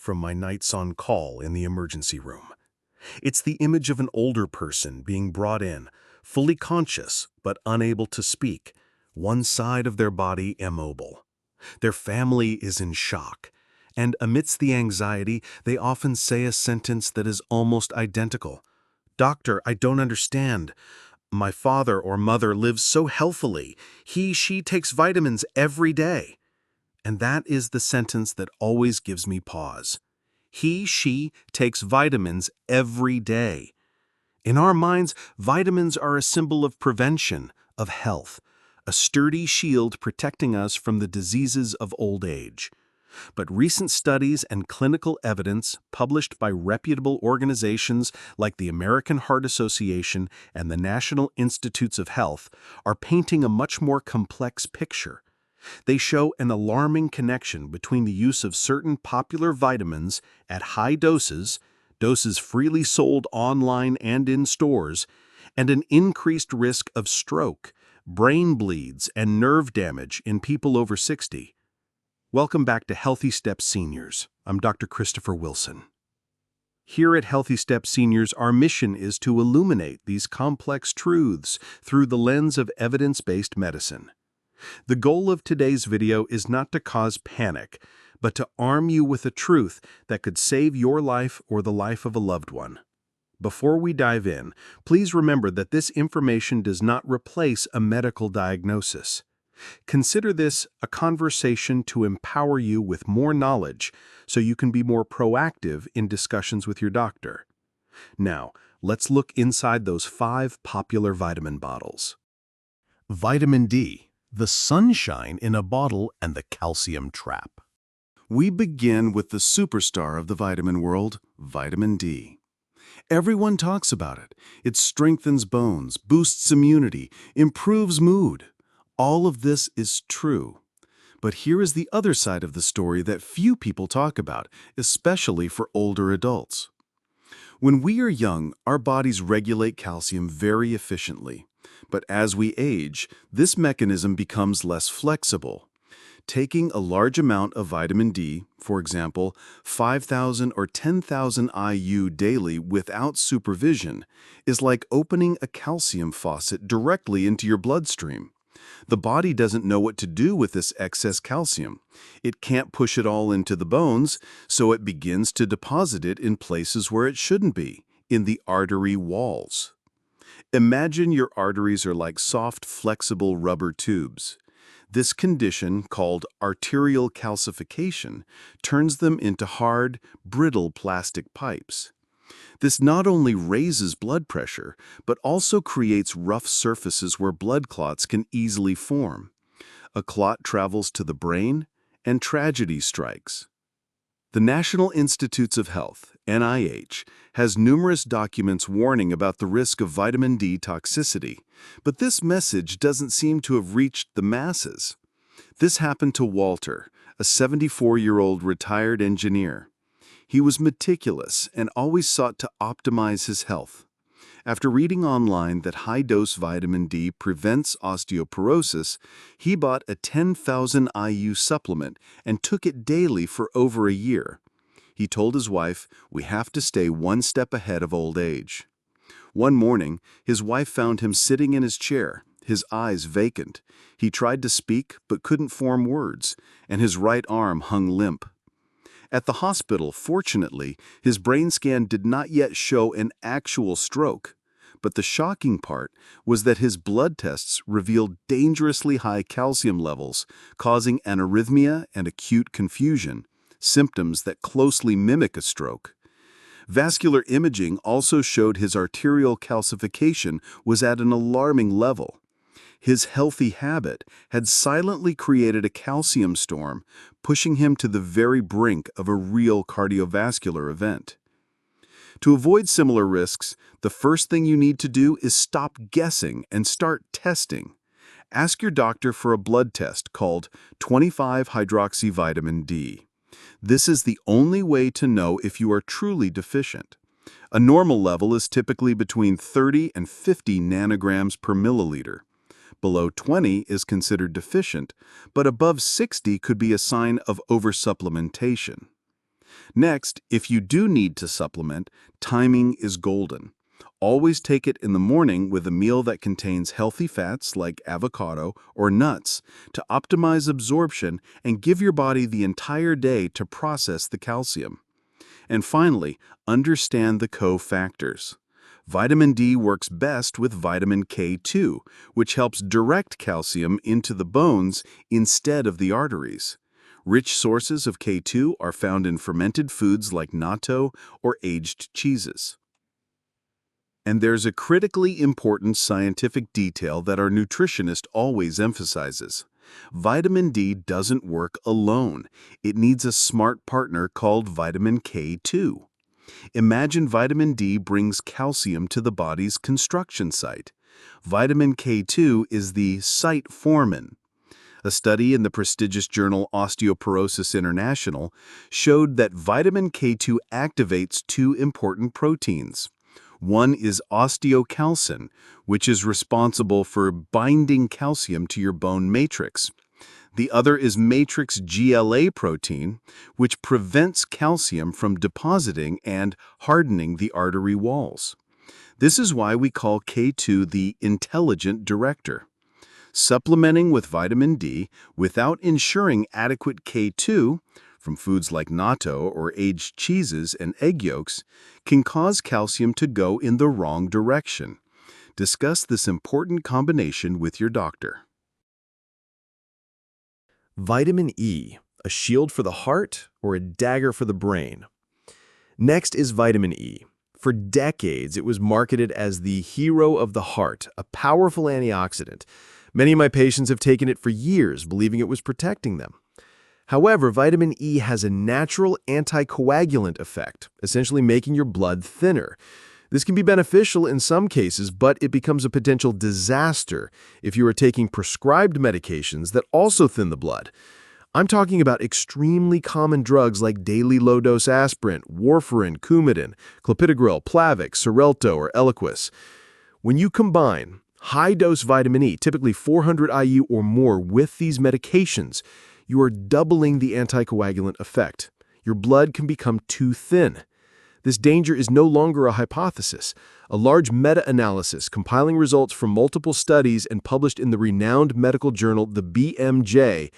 from my nights on call in the emergency room. It's the image of an older person being brought in, fully conscious but unable to speak, one side of their body immobile. Their family is in shock, and amidst the anxiety, they often say a sentence that is almost identical. "Doctor, I don't understand. My father or mother lives so healthily. She takes vitamins every day." And that is the sentence that always gives me pause. She takes vitamins every day. In our minds, vitamins are a symbol of prevention, of health, a sturdy shield protecting us from the diseases of old age. But recent studies and clinical evidence published by reputable organizations like the American Heart Association and the National Institutes of Health are painting a much more complex picture. They show an alarming connection between the use of certain popular vitamins at high doses freely sold online and in stores, and an increased risk of stroke, brain bleeds, and nerve damage in people over 60. Welcome back to Healthy Steps Seniors. I'm Dr. Christopher Wilson. Here at Healthy Steps Seniors, our mission is to illuminate these complex truths through the lens of evidence-based medicine. The goal of today's video is not to cause panic, but to arm you with a truth that could save your life or the life of a loved one. Before we dive in, please remember that this information does not replace a medical diagnosis. Consider this a conversation to empower you with more knowledge so you can be more proactive in discussions with your doctor. Now, let's look inside those 5 popular vitamin bottles. Vitamin D, the sunshine in a bottle and the calcium trap. We begin with the superstar of the vitamin world, vitamin D. Everyone talks about it. It strengthens bones, boosts immunity, improves mood. All of this is true. But here is the other side of the story that few people talk about, especially for older adults. When we are young, our bodies regulate calcium very efficiently. But as we age, this mechanism becomes less flexible. Taking a large amount of vitamin D, for example, 5,000 or 10,000 IU daily without supervision, is like opening a calcium faucet directly into your bloodstream. The body doesn't know what to do with this excess calcium. It can't push it all into the bones, so it begins to deposit it in places where it shouldn't be, in the artery walls. Imagine your arteries are like soft, flexible rubber tubes. This condition, called arterial calcification, turns them into hard, brittle plastic pipes. This not only raises blood pressure, but also creates rough surfaces where blood clots can easily form. A clot travels to the brain, and tragedy strikes. The National Institutes of Health, NIH, has numerous documents warning about the risk of vitamin D toxicity, but this message doesn't seem to have reached the masses. This happened to Walter, a 74-year-old retired engineer. He was meticulous and always sought to optimize his health. After reading online that high-dose vitamin D prevents osteoporosis, he bought a 10,000 IU supplement and took it daily for over a year. He told his wife, "We have to stay one step ahead of old age." One morning, his wife found him sitting in his chair, his eyes vacant. He tried to speak but couldn't form words, and his right arm hung limp. At the hospital, fortunately, his brain scan did not yet show an actual stroke. But the shocking part was that his blood tests revealed dangerously high calcium levels, causing an arrhythmia and acute confusion, symptoms that closely mimic a stroke. Vascular imaging also showed his arterial calcification was at an alarming level. His healthy habit had silently created a calcium storm, pushing him to the very brink of a real cardiovascular event. To avoid similar risks, the first thing you need to do is stop guessing and start testing. Ask your doctor for a blood test called 25-hydroxyvitamin D. This is the only way to know if you are truly deficient. A normal level is typically between 30 and 50 nanograms per milliliter. Below 20 is considered deficient, but above 60 could be a sign of oversupplementation. Next, if you do need to supplement, timing is golden. Always take it in the morning with a meal that contains healthy fats like avocado or nuts to optimize absorption and give your body the entire day to process the calcium. And finally, understand the cofactors. Vitamin D works best with vitamin K2, which helps direct calcium into the bones instead of the arteries. Rich sources of K2 are found in fermented foods like natto or aged cheeses. And there's a critically important scientific detail that our nutritionist always emphasizes. Vitamin D doesn't work alone. It needs a smart partner called vitamin K2. Imagine vitamin D brings calcium to the body's construction site. Vitamin K2 is the site foreman. A study in the prestigious journal Osteoporosis International showed that vitamin K2 activates two important proteins. One is osteocalcin, which is responsible for binding calcium to your bone matrix. The other is matrix GLA protein, which prevents calcium from depositing and hardening the artery walls. This is why we call K2 the intelligent director. Supplementing with vitamin D without ensuring adequate K2 from foods like natto or aged cheeses and egg yolks can cause calcium to go in the wrong direction. Discuss this important combination with your doctor. Vitamin E, a shield for the heart or a dagger for the brain? Next is vitamin E. For decades, it was marketed as the hero of the heart, a powerful antioxidant. Many of my patients have taken it for years, believing it was protecting them. However, vitamin E has a natural anticoagulant effect, essentially making your blood thinner. This can be beneficial in some cases, but it becomes a potential disaster if you are taking prescribed medications that also thin the blood. I'm talking about extremely common drugs like daily low-dose aspirin, warfarin, Coumadin, clopidogrel, Plavix, Xarelto, or Eliquis. When you combine high-dose vitamin E, typically 400 IU or more, with these medications, you are doubling the anticoagulant effect. Your blood can become too thin. This danger is no longer a hypothesis. A large meta-analysis compiling results from multiple studies and published in the renowned medical journal, the BMJ,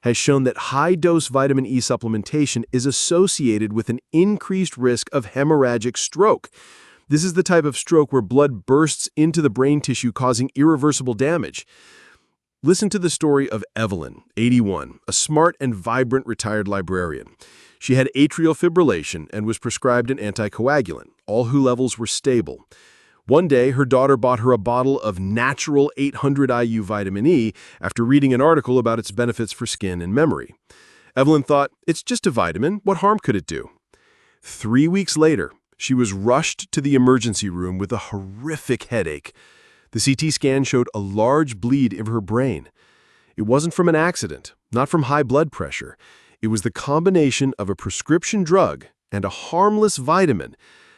has shown that high-dose vitamin E supplementation is associated with an increased risk of hemorrhagic stroke. This is the type of stroke where blood bursts into the brain tissue, causing irreversible damage. Listen to the story of Evelyn, 81, a smart and vibrant retired librarian. She had atrial fibrillation and was prescribed an anticoagulant. All her levels were stable. One day, her daughter bought her a bottle of natural 800 IU vitamin E after reading an article about its benefits for skin and memory. Evelyn thought, it's just a vitamin, what harm could it do? 3 weeks later, she was rushed to the emergency room with a horrific headache. The CT scan showed a large bleed in her brain. It wasn't from an accident, not from high blood pressure. It was the combination of a prescription drug and a harmless vitamin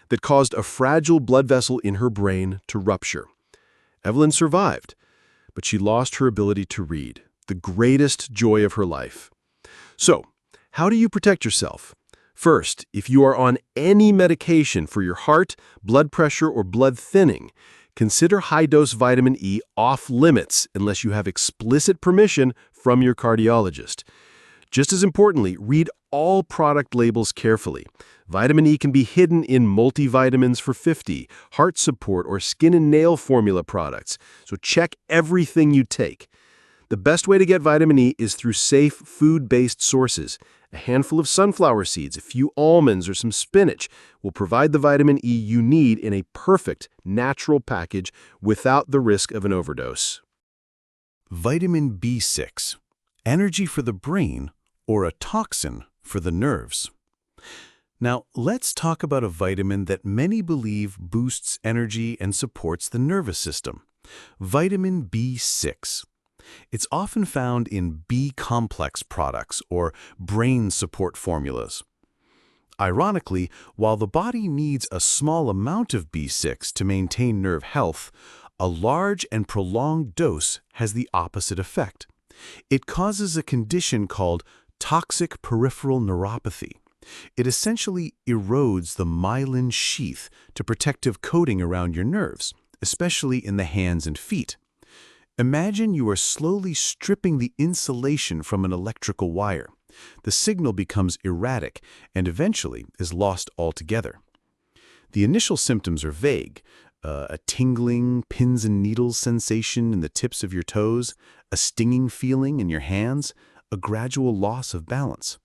that caused a fragile blood vessel in her brain to rupture. Evelyn survived, but she lost her ability to read, the greatest joy of her life. So, how do you protect yourself? First, if you are on any medication for your heart, blood pressure, or blood thinning, consider high-dose vitamin E off limits unless you have explicit permission from your cardiologist. Just as importantly, read all product labels carefully. Vitamin E can be hidden in multivitamins for 50, heart support, or skin and nail formula products, so check everything you take. The best way to get vitamin E is through safe, food-based sources. A handful of sunflower seeds, a few almonds, or some spinach will provide the vitamin E you need in a perfect, natural package without the risk of an overdose. Vitamin B6, energy for the brain or a toxin for the nerves. Now, let's talk about a vitamin that many believe boosts energy and supports the nervous system. Vitamin B6. It's often found in B-complex products or brain support formulas. Ironically, while the body needs a small amount of B6 to maintain nerve health, a large and prolonged dose has the opposite effect. It causes a condition called toxic peripheral neuropathy. It essentially erodes the myelin sheath to protective coating around your nerves, especially in the hands and feet. Imagine you are slowly stripping the insulation from an electrical wire. The signal becomes erratic and eventually is lost altogether. The initial symptoms are vague: a tingling, pins and needles sensation in the tips of your toes, a stinging feeling in your hands, a gradual loss of balance.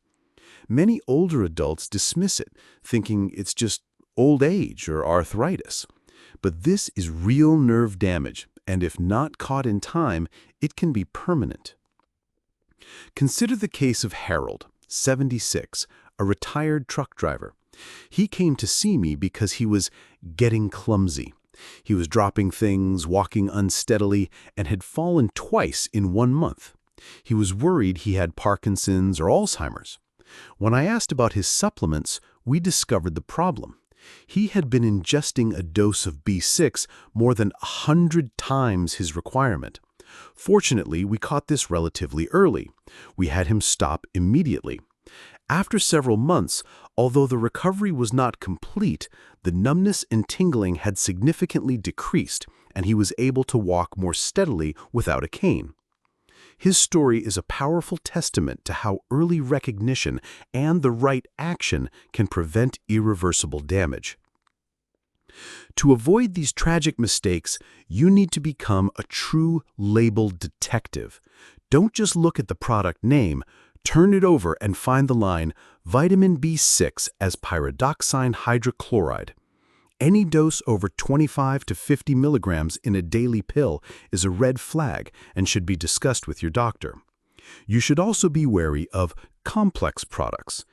Many older adults dismiss it, thinking it's just old age or arthritis. But this is real nerve damage, and if not caught in time, it can be permanent. Consider the case of Harold, 76, a retired truck driver. He came to see me because he was getting clumsy. He was dropping things, walking unsteadily, and had fallen twice in 1 month. He was worried he had Parkinson's or Alzheimer's. When I asked about his supplements, we discovered the problem. He had been ingesting a dose of B6 more than 100 times his requirement. Fortunately, we caught this relatively early. We had him stop immediately. After several months, although the recovery was not complete, the numbness and tingling had significantly decreased, and he was able to walk more steadily without a cane. His story is a powerful testament to how early recognition and the right action can prevent irreversible damage. To avoid these tragic mistakes, you need to become a true label detective. Don't just look at the product name. Turn it over and find the line vitamin B6 as pyridoxine hydrochloride. Any dose over 25 to 50 milligrams in a daily pill is a red flag and should be discussed with your doctor. You should also be wary of complex products.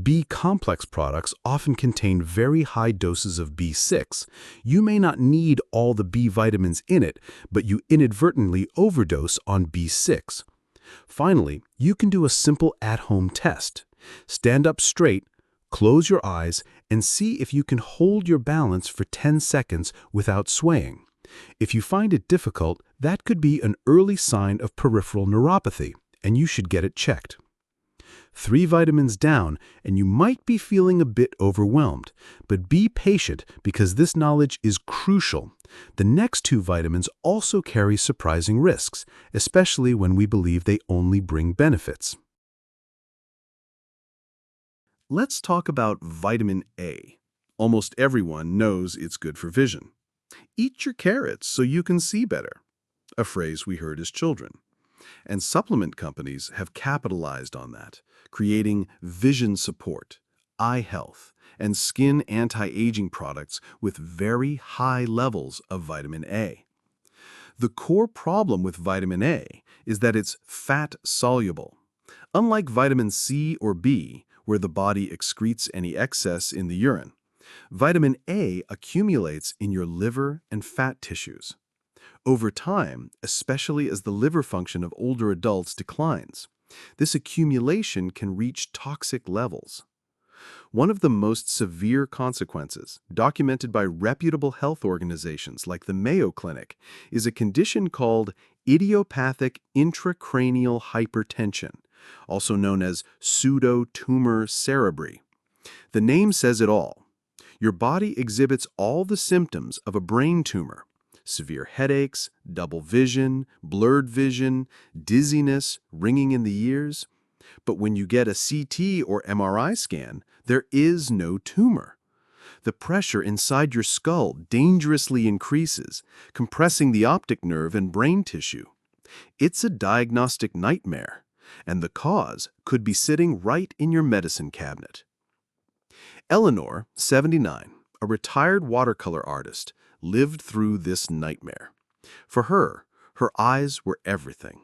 B-complex products often contain very high doses of B6. You may not need all the B vitamins in it, but you inadvertently overdose on B6. Finally, you can do a simple at-home test. Stand up straight, close your eyes, and see if you can hold your balance for 10 seconds without swaying. If you find it difficult, that could be an early sign of peripheral neuropathy, and you should get it checked. 3 vitamins down, and you might be feeling a bit overwhelmed, but be patient because this knowledge is crucial. The next 2 vitamins also carry surprising risks, especially when we believe they only bring benefits. Let's talk about vitamin A. Almost everyone knows it's good for vision. Eat your carrots so you can see better, a phrase we heard as children. And supplement companies have capitalized on that, creating vision support, eye health, and skin anti-aging products with very high levels of vitamin A. The core problem with vitamin A is that it's fat-soluble. Unlike vitamin C or B, where the body excretes any excess in the urine, vitamin A accumulates in your liver and fat tissues. Over time, especially as the liver function of older adults declines, this accumulation can reach toxic levels. One of the most severe consequences, documented by reputable health organizations like the Mayo Clinic, is a condition called idiopathic intracranial hypertension, also known as pseudotumor cerebri. The name says it all. Your body exhibits all the symptoms of a brain tumor: severe headaches, double vision, blurred vision, dizziness, ringing in the ears. But when you get a CT or MRI scan, there is no tumor. The pressure inside your skull dangerously increases, compressing the optic nerve and brain tissue. It's a diagnostic nightmare, and the cause could be sitting right in your medicine cabinet. Eleanor, 79, a retired watercolor artist, lived through this nightmare. For her, her eyes were everything.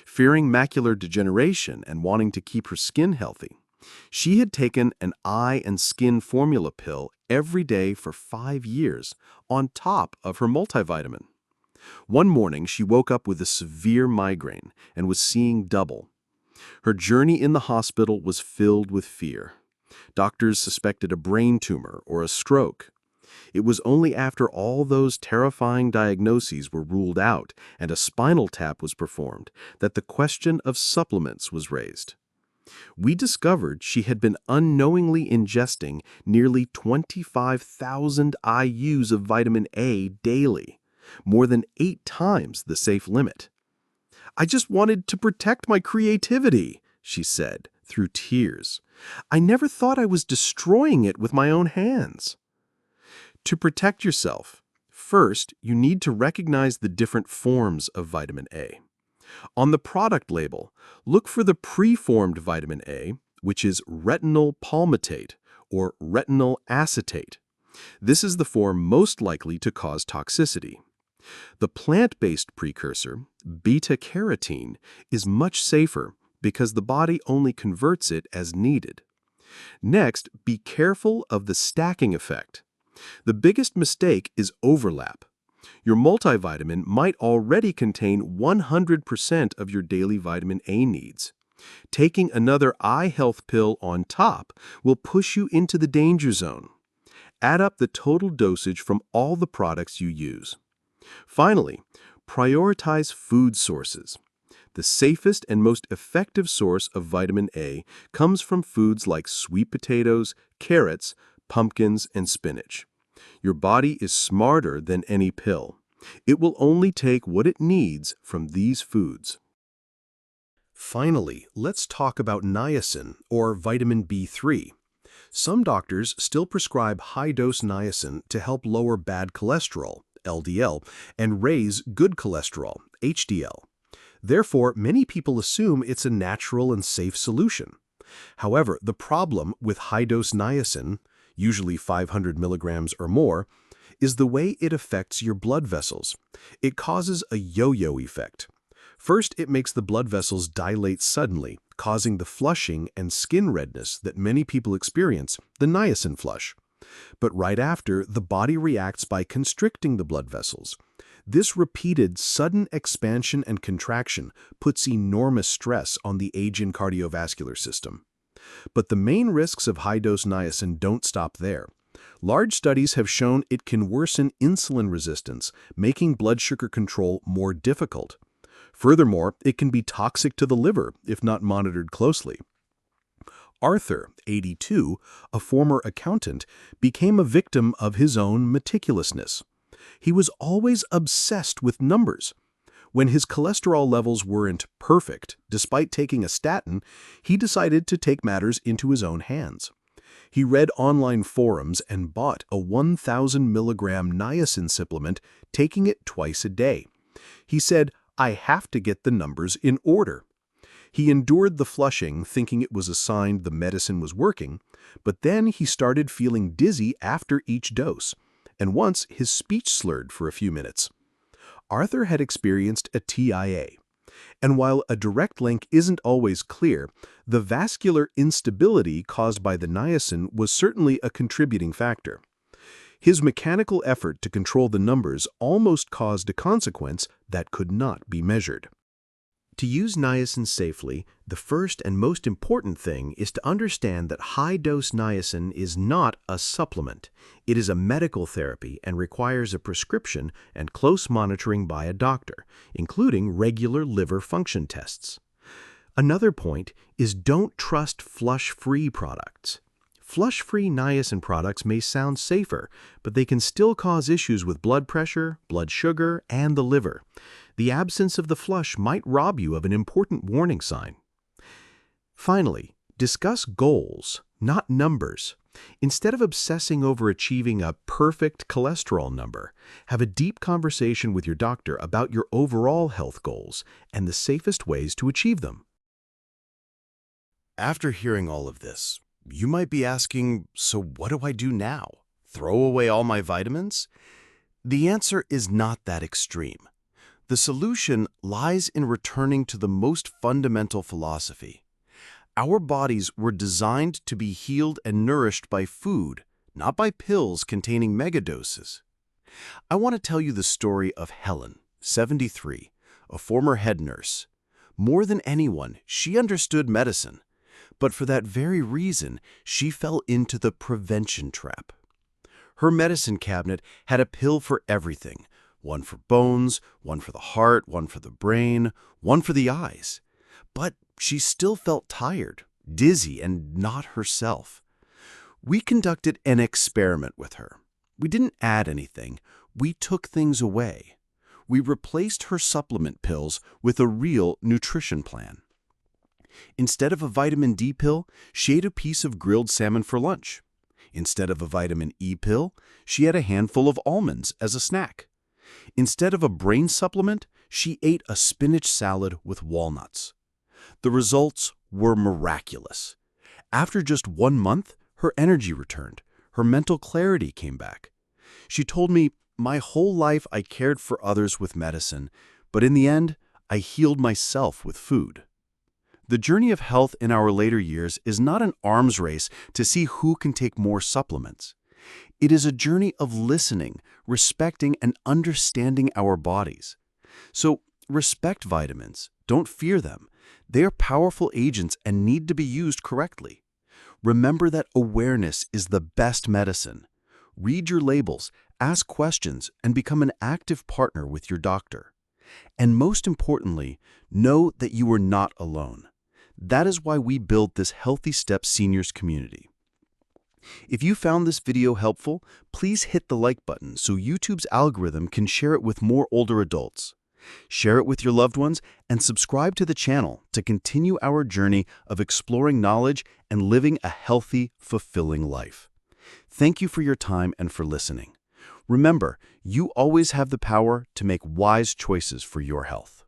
Fearing macular degeneration and wanting to keep her skin healthy, she had taken an eye and skin formula pill every day for 5 years on top of her multivitamin. One morning, she woke up with a severe migraine and was seeing double. Her journey in the hospital was filled with fear. Doctors suspected a brain tumor or a stroke. It was only after all those terrifying diagnoses were ruled out and a spinal tap was performed that the question of supplements was raised. We discovered she had been unknowingly ingesting nearly 25,000 IUs of vitamin A daily, more than 8 times the safe limit. "I just wanted to protect my creativity," she said, through tears. "I never thought I was destroying it with my own hands." To protect yourself, first, you need to recognize the different forms of vitamin A. On the product label, look for the preformed vitamin A, which is retinol palmitate or retinol acetate. This is the form most likely to cause toxicity. The plant-based precursor, beta-carotene, is much safer because the body only converts it as needed. Next, be careful of the stacking effect. The biggest mistake is overlap. Your multivitamin might already contain 100% of your daily vitamin A needs. Taking another eye health pill on top will push you into the danger zone. Add up the total dosage from all the products you use. Finally, prioritize food sources. The safest and most effective source of vitamin A comes from foods like sweet potatoes, carrots, pumpkins, and spinach. Your body is smarter than any pill. It will only take what it needs from these foods. Finally, let's talk about niacin, or vitamin B3. Some doctors still prescribe high-dose niacin to help lower bad cholesterol, LDL, and raise good cholesterol, HDL. Therefore, many people assume it's a natural and safe solution. However, the problem with high-dose niacin, usually 500 milligrams or more, is the way it affects your blood vessels. It causes a yo-yo effect. First, it makes the blood vessels dilate suddenly, causing the flushing and skin redness that many people experience, the niacin flush. But right after, the body reacts by constricting the blood vessels. This repeated sudden expansion and contraction puts enormous stress on the aging cardiovascular system. But the main risks of high-dose niacin don't stop there. Large studies have shown it can worsen insulin resistance, making blood sugar control more difficult. Furthermore, it can be toxic to the liver if not monitored closely. Arthur, 82, a former accountant, became a victim of his own meticulousness. He was always obsessed with numbers. When his cholesterol levels weren't perfect, despite taking a statin, he decided to take matters into his own hands. He read online forums and bought a 1,000 milligram niacin supplement, taking it twice a day. He said, "I have to get the numbers in order." He endured the flushing, thinking it was a sign the medicine was working, but then he started feeling dizzy after each dose, and once his speech slurred for a few minutes. Arthur had experienced a TIA, and while a direct link isn't always clear, the vascular instability caused by the niacin was certainly a contributing factor. His mechanical effort to control the numbers almost caused a consequence that could not be measured. To use niacin safely, the first and most important thing is to understand that high-dose niacin is not a supplement. It is a medical therapy and requires a prescription and close monitoring by a doctor, including regular liver function tests. Another point is don't trust flush-free products. Flush-free niacin products may sound safer, but they can still cause issues with blood pressure, blood sugar, and the liver. The absence of the flush might rob you of an important warning sign. Finally, discuss goals, not numbers. Instead of obsessing over achieving a perfect cholesterol number, have a deep conversation with your doctor about your overall health goals and the safest ways to achieve them. After hearing all of this, you might be asking, so what do I do now? Throw away all my vitamins? The answer is not that extreme. The solution lies in returning to the most fundamental philosophy. Our bodies were designed to be healed and nourished by food, not by pills containing megadoses. I want to tell you the story of Helen, 73, a former head nurse. More than anyone, she understood medicine. But for that very reason, she fell into the prevention trap. Her medicine cabinet had a pill for everything, one for bones, one for the heart, one for the brain, one for the eyes. But she still felt tired, dizzy and not herself. We conducted an experiment with her. We didn't add anything. We took things away. We replaced her supplement pills with a real nutrition plan. Instead of a vitamin D pill, she ate a piece of grilled salmon for lunch. Instead of a vitamin E pill, she had a handful of almonds as a snack. Instead of a brain supplement, she ate a spinach salad with walnuts. The results were miraculous. After just 1 month, her energy returned. Her mental clarity came back. She told me, "My whole life I cared for others with medicine, but in the end, I healed myself with food." The journey of health in our later years is not an arms race to see who can take more supplements. It is a journey of listening, respecting, and understanding our bodies. So, respect vitamins. Don't fear them. They are powerful agents and need to be used correctly. Remember that awareness is the best medicine. Read your labels, ask questions, and become an active partner with your doctor. And most importantly, know that you are not alone. That is why we built this Healthy Steps Seniors community. If you found this video helpful, please hit the like button so YouTube's algorithm can share it with more older adults. Share it with your loved ones and subscribe to the channel to continue our journey of exploring knowledge and living a healthy, fulfilling life. Thank you for your time and for listening. Remember, you always have the power to make wise choices for your health.